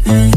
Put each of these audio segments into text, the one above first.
Hello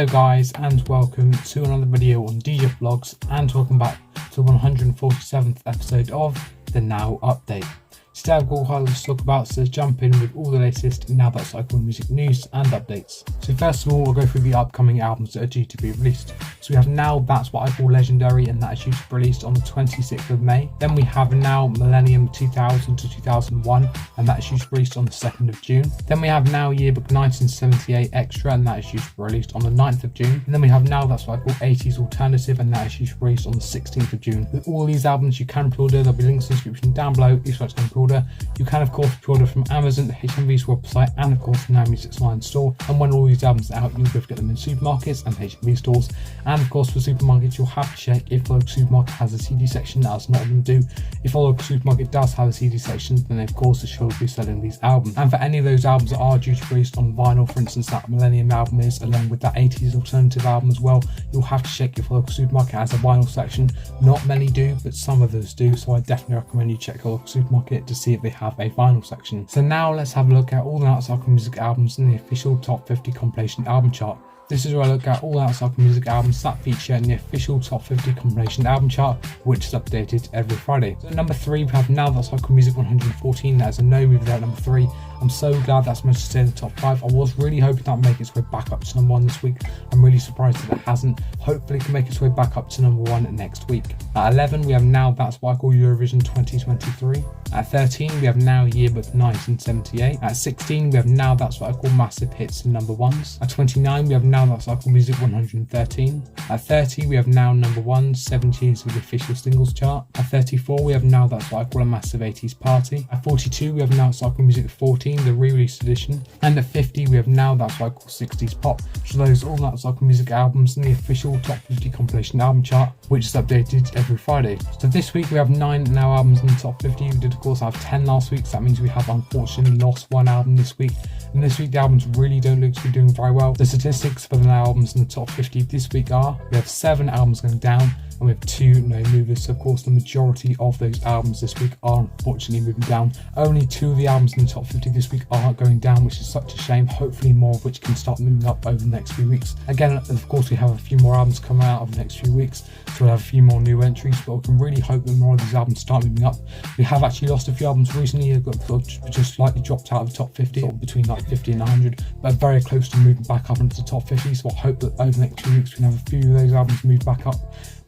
guys, and welcome to another video on DJ Vlogs, and welcome back to the 147th episode of the Now Update. Today I've got quite a lot to talk about, so let's jump in with all the latest Now That Cycle music news and updates. So first of all, we'll go through the upcoming albums that are due to be released. So we have Now That's What I Call Legendary, and that is due to be released on the 26th of May. Then we have Now Millennium 2000 to 2001, and that is due to be released on the 2nd of June. Then we have Now Yearbook 1978 Extra, and that is due to be released on the 9th of June. And then we have Now That's What I Call 80s Alternative, and that is due to be released on the 16th of June. With all these albums you can pre-order, there'll be links in the description down below if you'd like to pre-order. You can of course pre-order from Amazon, HMV's website, and of course the Now Music's online store. And when all these albums are out, you'll be able to get them in supermarkets and HMV stores. And of course for supermarkets, you'll have to check if the local supermarket has a CD section, as not of them do. If a local supermarket does have a CD section, then of course it should be selling these albums. And for any of those albums that are due to be released on vinyl, for instance that Millennium album is, along with that 80s Alternative album as well, you'll have to check if a local supermarket has a vinyl section. Not many do, but some of those do, so I definitely recommend you check your local supermarket to see if they have a vinyl section. So now let's have a look at all the Now That Cycle music albums in the official top 50 compilation album chart. This is where I look at all Now That Cycle music albums that feature in the official top 50 compilation album chart, which is updated every Friday. So at number 3 we have Now That Cycle Music 114. That is a no move there at number 3. I'm so glad that's managed to stay in the top 5. I was really hoping that would make its way back up to number 1 this week. I'm really surprised that it hasn't. Hopefully it can make its way back up to number 1 next week. At 11 we have Now That's What I Call Eurovision 2023. At 13 we have Now Yearbook 1978. At 16 we have Now That's What I Call Massive Hits and Number 1s. At 29 we have Now That's What I Call Music 113. At 30 we have Now Number 1, 7 years of the official singles chart. At 34 we have Now That's What I Call a Massive 80s Party. At 42 we have Now That's What I Call Music 14, the re-release edition. And at 50 we have Now That's What I Call 60s Pop. So those are all Now That's What I Call music albums in the official top 50 compilation album chart, which is updated every Friday. So this week we have 9 Now albums in the top 50. We did of course have 10 last week, so that means we have unfortunately lost 1 album this week. And this week the albums really don't look to be doing very well. The statistics for the Now albums in the top 50 this week are: we have 7 albums going down, and we have 2 no movers. So of course the majority of those albums this week are unfortunately moving down. Only 2 of the albums in the top 50 this week are going down, which is such a shame. Hopefully more of which can start moving up over the next few weeks. Again, of course we have a few more albums coming out over the next few weeks, so we'll have a few more new entries, but we can really hope that more of these albums start moving up. We have actually lost a few albums recently that got just slightly dropped out of the top 50, sort of between like 50 and 100, but very close to moving back up into the top 50. So I hope that over the next few weeks we can have a few of those albums move back up.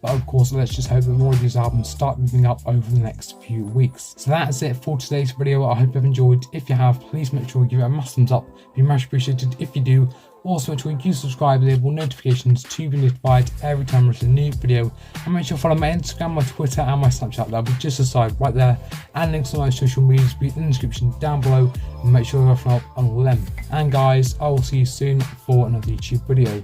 But of course, let's just hope that more of these albums start moving up over the next few weeks. So that's it for today's video. I hope you've enjoyed. If you have, please make sure you give it a massive thumbs up. It'd be much appreciated if you do. Also make sure you subscribe and enable notifications to be notified every time I release a new video. And make sure to follow my Instagram, my Twitter and my Snapchat. That'll be just aside right there. And links to my social medias will be in the description down below. And make sure to follow up on all of them. And guys, I will see you soon for another YouTube video.